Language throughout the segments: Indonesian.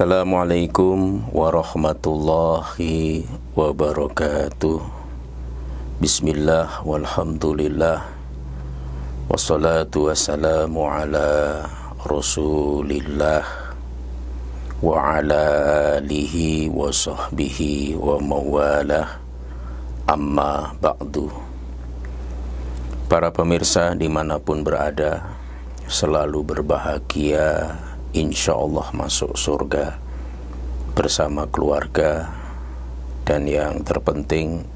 Assalamualaikum warahmatullahi wabarakatuh. Bismillah walhamdulillah wassalatu wassalamu ala rasulillah wa ala alihi wa sahbihi wa mawalah, amma ba'du. Para pemirsa dimanapun berada, selalu berbahagia, insyaallah masuk surga bersama keluarga, dan yang terpenting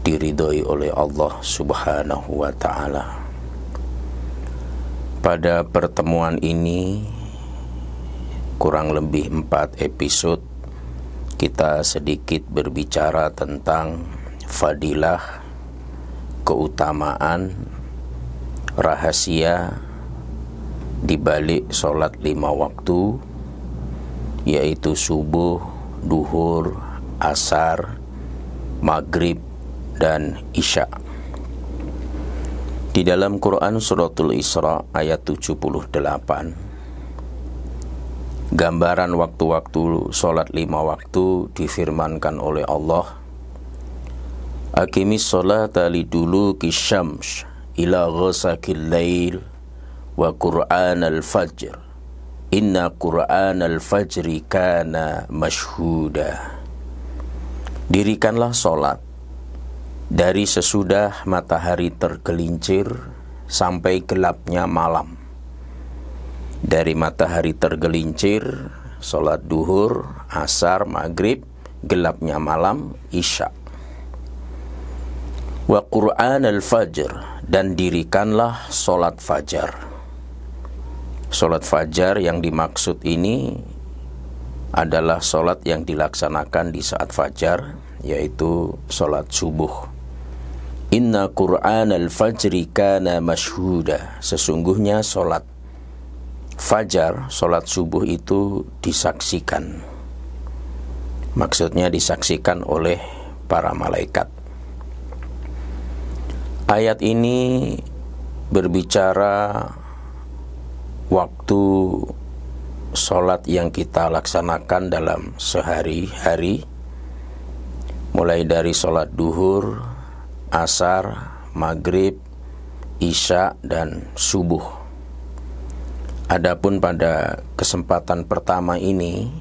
diridhoi oleh Allah Subhanahu wa ta'ala. Pada pertemuan ini, kurang lebih 4 episode, kita sedikit berbicara tentang fadilah, keutamaan, rahasia di balik sholat 5 waktu, yaitu subuh, duhur, asar, maghrib, dan isya. Di dalam Quran Suratul Isra ayat 78, gambaran waktu-waktu sholat 5 waktu difirmankan oleh Allah, Aqimis sholata liduluki syams ila ghasakil lail wa Qur'an al-fajr inna Qur'an al-fajri kana mashhuda. Dirikanlah solat dari sesudah matahari tergelincir sampai gelapnya malam. Dari matahari tergelincir, solat duhur, asar, maghrib, gelapnya malam, isya. Wa Qur'an al-fajr, dan dirikanlah solat fajar. Solat fajar yang dimaksud ini adalah solat yang dilaksanakan di saat fajar, yaitu solat subuh. Inna Qur'an al-fajri kana mashhuda. Sesungguhnya solat fajar, solat subuh itu disaksikan. Maksudnya disaksikan oleh para malaikat. Ayat ini berbicara waktu sholat yang kita laksanakan dalam sehari-hari, mulai dari sholat duhur, asar, maghrib, isya, dan subuh. Adapun pada kesempatan pertama ini,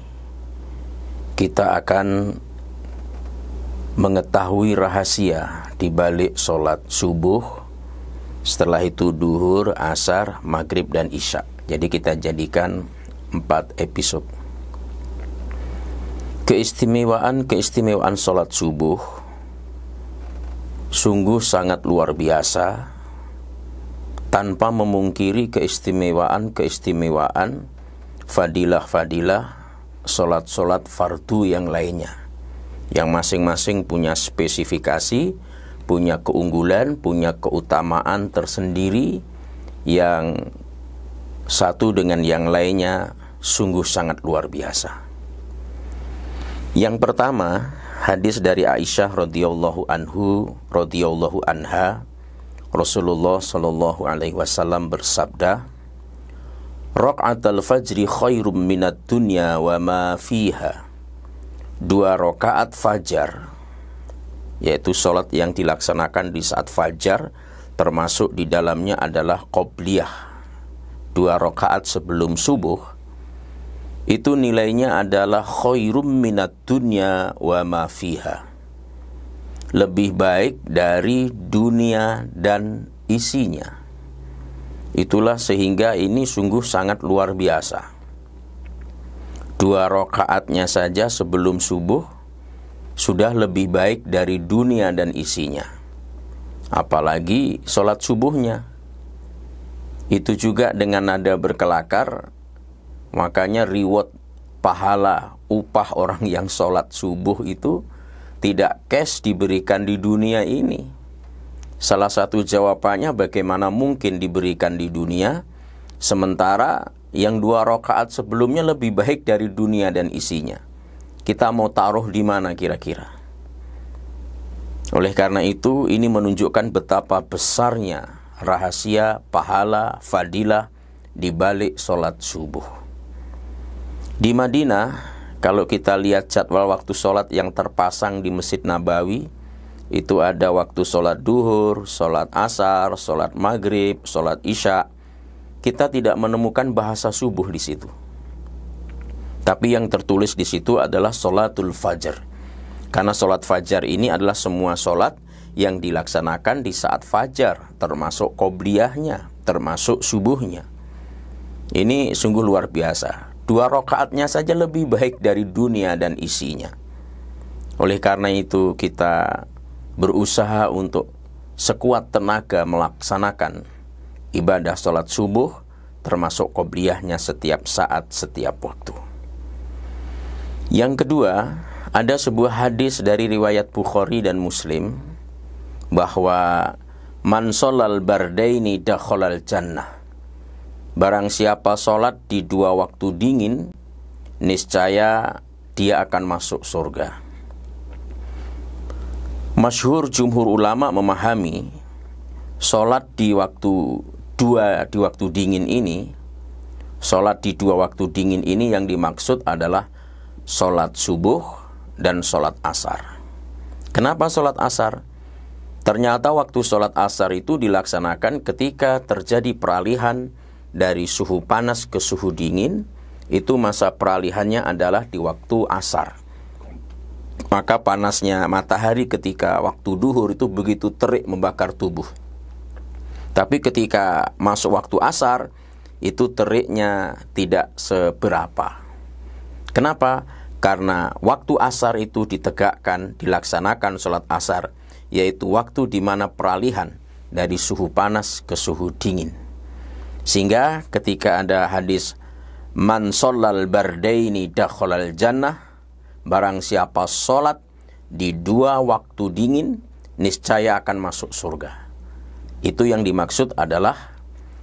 kita akan mengetahui rahasia di balik sholat subuh, setelah itu duhur, asar, maghrib, dan isya. Jadi kita jadikan 4 episode. Keistimewaan sholat subuh sungguh sangat luar biasa, tanpa memungkiri keistimewaan fadilah sholat fardu yang lainnya, yang masing-masing punya spesifikasi, punya keunggulan, punya keutamaan tersendiri, yang satu dengan yang lainnya sungguh sangat luar biasa. Yang pertama, hadis dari Aisyah radhiyallahu anha, Rasulullah sallallahu alaihi wasallam bersabda, Raq'atul fajri khairum minad dunya wa ma fiha. 2 rakaat fajar, yaitu sholat yang dilaksanakan di saat fajar, termasuk di dalamnya adalah qobliyah, 2 rakaat sebelum subuh, itu nilainya adalah khairum minad dunya wa ma fiha, lebih baik dari dunia dan isinya. Itulah sehingga ini sungguh sangat luar biasa. 2 rakaatnya saja sebelum subuh sudah lebih baik dari dunia dan isinya, apalagi sholat subuhnya. Itu juga dengan nada berkelakar. Makanya reward, pahala, upah orang yang sholat subuh itu tidak cash diberikan di dunia ini. Salah satu jawabannya, bagaimana mungkin diberikan di dunia, sementara yang 2 rakaat sebelumnya lebih baik dari dunia dan isinya. Kita mau taruh di mana kira-kira? Oleh karena itu, ini menunjukkan betapa besarnya rahasia, pahala, fadilah di balik sholat subuh. Di Madinah, kalau kita lihat jadwal waktu sholat yang terpasang di Masjid Nabawi, itu ada waktu sholat duhur, sholat asar, sholat maghrib, sholat isya. Kita tidak menemukan bahasa subuh di situ. Tapi yang tertulis di situ adalah sholatul fajar. Karena sholat fajar ini adalah semua sholat yang dilaksanakan di saat fajar, termasuk qobliyahnya, termasuk subuhnya. Ini sungguh luar biasa. 2 rakaatnya saja lebih baik dari dunia dan isinya. Oleh karena itu kita berusaha untuk sekuat tenaga melaksanakan ibadah sholat subuh, termasuk qobliyahnya setiap saat, setiap waktu. Yang kedua, ada sebuah hadis dari riwayat Bukhari dan Muslim bahwa man sholal bardaini dakhalal jannah. Barang siapa sholat di 2 waktu dingin, niscaya dia akan masuk surga. Masyhur jumhur ulama memahami sholat di waktu dingin ini, sholat di 2 waktu dingin ini yang dimaksud adalah sholat subuh dan sholat asar. Kenapa sholat asar? Ternyata waktu sholat asar itu dilaksanakan ketika terjadi peralihan dari suhu panas ke suhu dingin. Itu masa peralihannya adalah di waktu asar. Maka panasnya matahari ketika waktu duhur itu begitu terik membakar tubuh. Tapi ketika masuk waktu asar, itu teriknya tidak seberapa. Kenapa? Karena waktu asar itu ditegakkan, dilaksanakan sholat asar, yaitu waktu di mana peralihan dari suhu panas ke suhu dingin. Sehingga ketika ada hadis man sholal bardaini dakhalal jannah, barang siapa sholat di 2 waktu dingin, niscaya akan masuk surga. Itu yang dimaksud adalah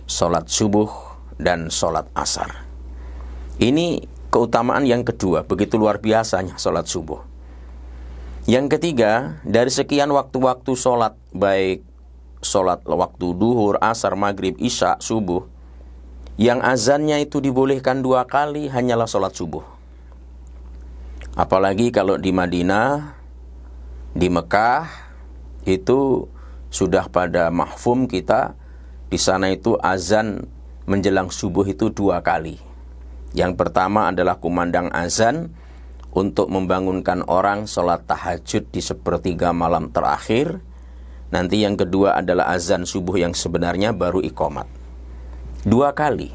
sholat subuh dan sholat asar. Ini keutamaan yang kedua, begitu luar biasanya sholat subuh. Yang ketiga, dari sekian waktu-waktu sholat, baik sholat waktu duhur, asar, maghrib, isya, subuh, yang azannya itu dibolehkan 2 kali hanyalah sholat subuh. Apalagi kalau di Madinah, di Mekah, itu sudah pada mahfum kita, di sana itu azan menjelang subuh itu 2 kali. Yang pertama adalah kumandang azan untuk membangunkan orang sholat tahajud di sepertiga malam terakhir. Nanti yang kedua adalah azan subuh yang sebenarnya baru iqamat. 2 kali.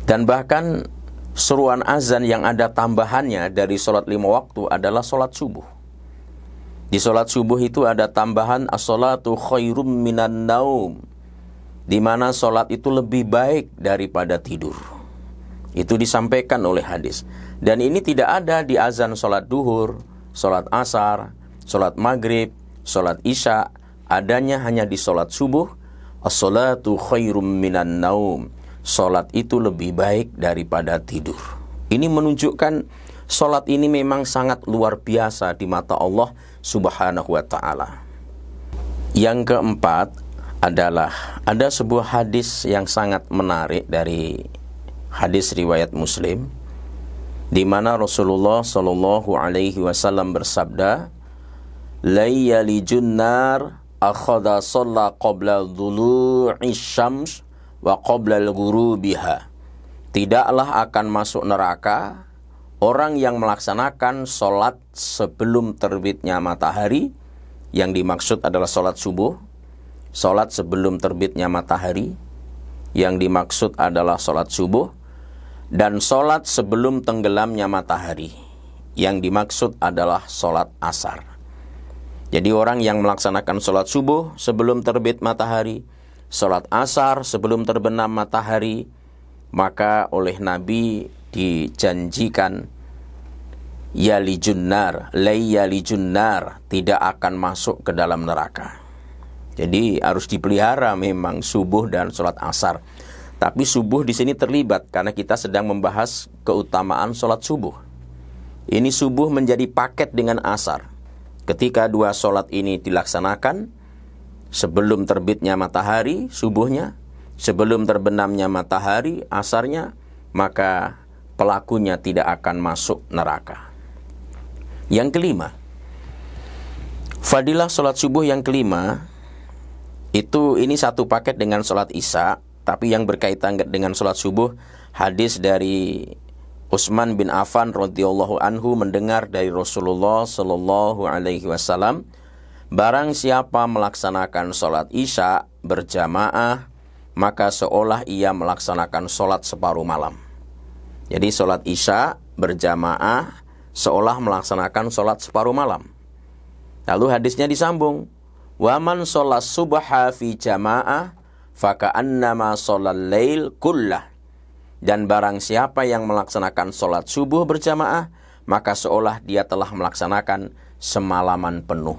Dan bahkan seruan azan yang ada tambahannya dari sholat 5 waktu adalah sholat subuh. Di sholat subuh itu ada tambahan as-sholatu khairum minan naum, di mana sholat itu lebih baik daripada tidur. Itu disampaikan oleh hadis. Dan ini tidak ada di azan sholat duhur, sholat asar, sholat maghrib, sholat isya. Adanya hanya di sholat subuh. As-sholatu khairum minan naum. Sholat itu lebih baik daripada tidur. Ini menunjukkan sholat ini memang sangat luar biasa di mata Allah subhanahu wa ta'ala. Yang keempat adalah ada sebuah hadis yang sangat menarik dari hadis riwayat Muslim, di mana Rasulullah sallallahu alaihi wasallam bersabda, la yalijun nar akhadha shalla qabla dhulu'i syams wa qabla al-ghurubiha. Tidaklah akan masuk neraka orang yang melaksanakan sholat sebelum terbitnya matahari. Yang dimaksud adalah sholat subuh, sholat sebelum terbitnya matahari. Yang dimaksud adalah sholat subuh, dan sholat sebelum tenggelamnya matahari. Yang dimaksud adalah sholat asar. Jadi orang yang melaksanakan sholat subuh sebelum terbit matahari, sholat asar sebelum terbenam matahari, maka oleh Nabi dijanjikan yalijunnar, layalijunnar, tidak akan masuk ke dalam neraka. Jadi harus dipelihara memang subuh dan sholat asar. Tapi subuh di sini terlibat karena kita sedang membahas keutamaan sholat subuh. Ini subuh menjadi paket dengan asar. Ketika 2 sholat ini dilaksanakan sebelum terbitnya matahari, subuhnya, sebelum terbenamnya matahari, asarnya, maka pelakunya tidak akan masuk neraka. Yang kelima, fadilah sholat subuh yang kelima, ini satu paket dengan sholat isya, tapi yang berkaitan dengan sholat subuh, hadis dari Utsman bin Affan radhiyallahu anhu mendengar dari Rasulullah sallallahu alaihi wasallam, barang siapa melaksanakan sholat isya berjamaah, maka seolah ia melaksanakan sholat separuh malam. Jadi sholat isya berjamaah seolah melaksanakan sholat separuh malam. Lalu hadisnya disambung, wa man sholat subha fi jamaah faka'annama sholal lail kullah. Dan barang siapa yang melaksanakan sholat subuh berjamaah, maka seolah dia telah melaksanakan semalaman penuh.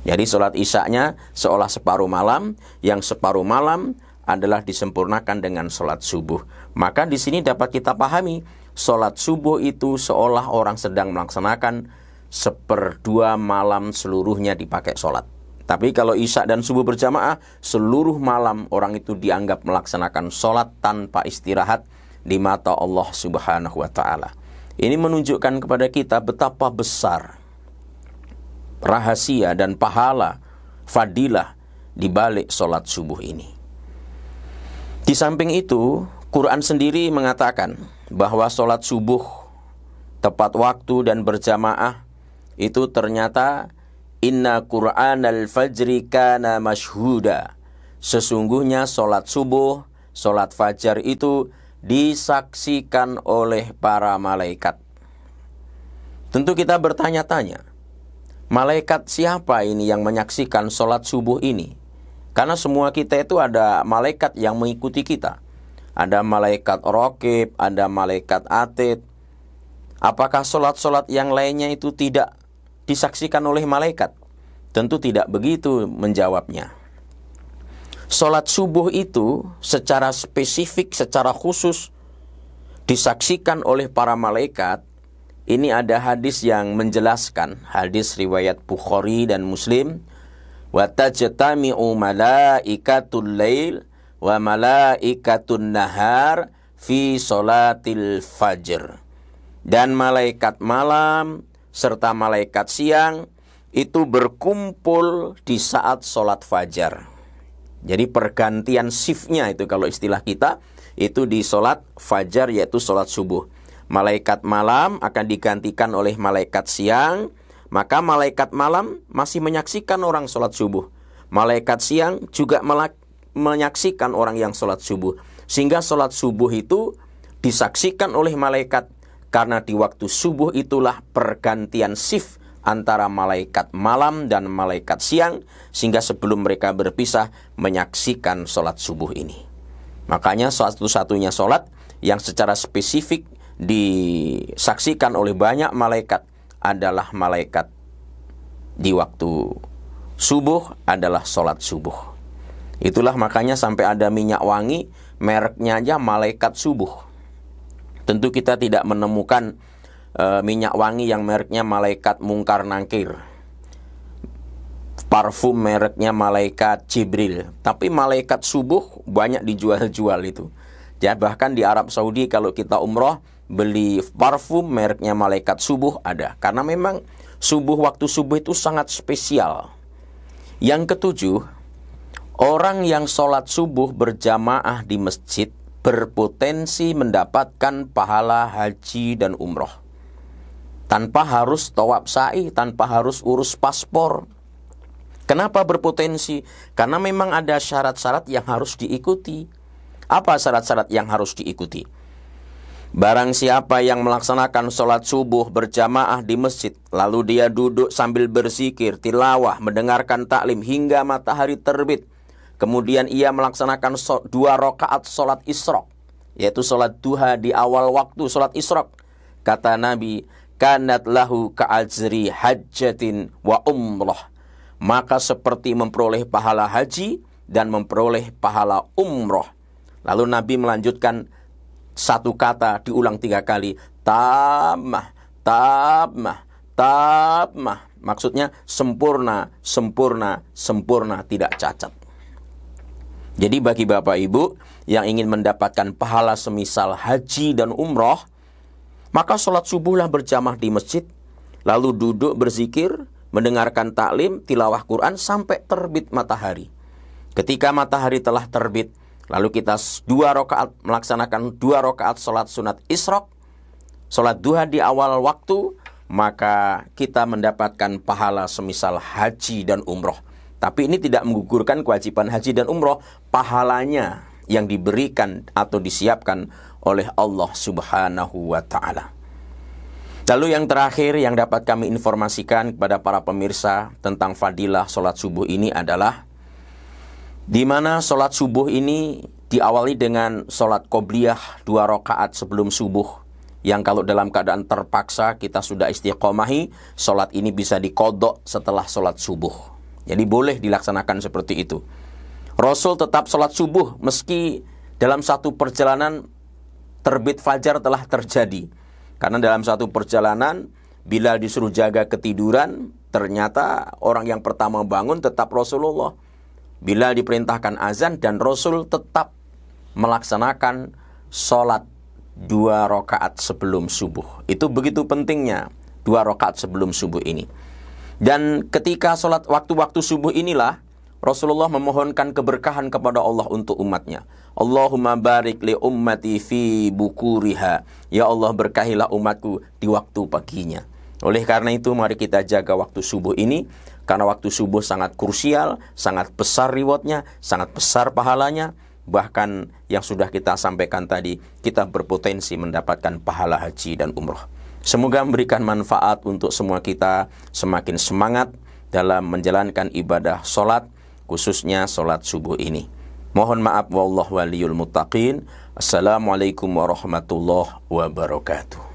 Jadi sholat isya'nya seolah separuh malam, yang separuh malam adalah disempurnakan dengan sholat subuh. Maka di sini dapat kita pahami, sholat subuh itu seolah orang sedang melaksanakan seperdua malam seluruhnya dipakai sholat. Tapi kalau isya dan subuh berjamaah, seluruh malam orang itu dianggap melaksanakan sholat tanpa istirahat di mata Allah Subhanahu wa ta'ala. Ini menunjukkan kepada kita betapa besar rahasia dan pahala, fadilah di balik sholat subuh ini. Di samping itu, Quran sendiri mengatakan bahwa sholat subuh tepat waktu dan berjamaah itu ternyata inna Qur'anal fajri kana mashhuda. Sesungguhnya sholat subuh, sholat fajar itu disaksikan oleh para malaikat. Tentu kita bertanya-tanya, malaikat siapa ini yang menyaksikan sholat subuh ini? Karena semua kita itu ada malaikat yang mengikuti kita. Ada malaikat raqib, ada malaikat atid. Apakah sholat-sholat yang lainnya itu tidak disaksikan oleh malaikat? Tentu tidak begitu menjawabnya. Sholat subuh itu secara spesifik, secara khusus disaksikan oleh para malaikat. Ini ada hadis yang menjelaskan, hadis riwayat Bukhari dan Muslim. Wa tajtami'u malaikatul lail wa malaikatun nahar fi sholatil fajr. Dan malaikat malam serta malaikat siang itu berkumpul di saat sholat fajar. Jadi pergantian shiftnya itu kalau istilah kita, itu di sholat fajar yaitu sholat subuh. Malaikat malam akan digantikan oleh malaikat siang, maka malaikat malam masih menyaksikan orang sholat subuh. Malaikat siang juga menyaksikan orang yang sholat subuh. Sehingga sholat subuh itu disaksikan oleh malaikat, karena di waktu subuh itulah pergantian shift antara malaikat malam dan malaikat siang, sehingga sebelum mereka berpisah menyaksikan sholat subuh ini. Makanya satu-satunya sholat yang secara spesifik disaksikan oleh banyak malaikat adalah malaikat di waktu subuh adalah sholat subuh. Itulah makanya sampai ada minyak wangi, mereknya aja malaikat subuh. Tentu kita tidak menemukan minyak wangi yang mereknya malaikat mungkar nangkir, parfum mereknya malaikat Jibril. Tapi malaikat subuh banyak dijual-jual itu. Ya, bahkan di Arab Saudi kalau kita umroh beli parfum mereknya malaikat subuh ada. Karena memang waktu subuh itu sangat spesial. Yang ketujuh, orang yang sholat subuh berjamaah di masjid berpotensi mendapatkan pahala haji dan umroh. Tanpa harus tawaf sa'i, tanpa harus urus paspor. Kenapa berpotensi? Karena memang ada syarat-syarat yang harus diikuti. Apa syarat-syarat yang harus diikuti? Barang siapa yang melaksanakan sholat subuh berjamaah di masjid, lalu dia duduk sambil berzikir, tilawah, mendengarkan taklim hingga matahari terbit. Kemudian ia melaksanakan 2 rakaat sholat isyraq, yaitu sholat duha di awal waktu sholat isyraq. Kata Nabi, kanat lahu ka'ajri hajjatin wa umrah. Maka seperti memperoleh pahala haji dan memperoleh pahala umroh. Lalu Nabi melanjutkan satu kata diulang 3 kali. Tamah, tamah, tamah. Maksudnya sempurna, sempurna, sempurna, tidak cacat. Jadi bagi Bapak Ibu yang ingin mendapatkan pahala semisal haji dan umroh, Maka sholat subuhlah berjamaah di masjid, lalu duduk berzikir, mendengarkan taklim, tilawah Quran sampai terbit matahari. Ketika matahari telah terbit, lalu kita melaksanakan 2 rakaat sholat sunat isyraq, sholat duha di awal waktu, maka kita mendapatkan pahala semisal haji dan umroh. Tapi ini tidak menggugurkan kewajiban haji dan umroh, pahalanya yang diberikan atau disiapkan oleh Allah Subhanahu wa ta'ala. Lalu yang terakhir yang dapat kami informasikan kepada para pemirsa tentang fadilah sholat subuh ini adalah di mana sholat subuh ini diawali dengan sholat qobliyah 2 rakaat sebelum subuh, yang kalau dalam keadaan terpaksa kita sudah istiqomahi, sholat ini bisa diqodok setelah sholat subuh. Jadi boleh dilaksanakan seperti itu. Rasul tetap sholat subuh meski dalam satu perjalanan terbit fajar telah terjadi. Karena dalam satu perjalanan Bilal disuruh jaga ketiduran, ternyata orang yang pertama bangun tetap Rasulullah. Bilal diperintahkan azan dan Rasul tetap melaksanakan sholat 2 rakaat sebelum subuh. Itu begitu pentingnya 2 rakaat sebelum subuh ini. Dan ketika sholat waktu-waktu subuh inilah Rasulullah memohonkan keberkahan kepada Allah untuk umatnya. Allahumma barik li ummati fi bukuriha. Ya Allah, berkahilah umatku di waktu paginya. Oleh karena itu mari kita jaga waktu subuh ini, karena waktu subuh sangat krusial, sangat besar rewardnya, sangat besar pahalanya. Bahkan yang sudah kita sampaikan tadi, kita berpotensi mendapatkan pahala haji dan umroh. Semoga memberikan manfaat untuk semua kita, semakin semangat dalam menjalankan ibadah sholat, khususnya sholat subuh ini. Mohon maaf, wallahu waliyul muttaqin. Assalamualaikum warahmatullahi wabarakatuh.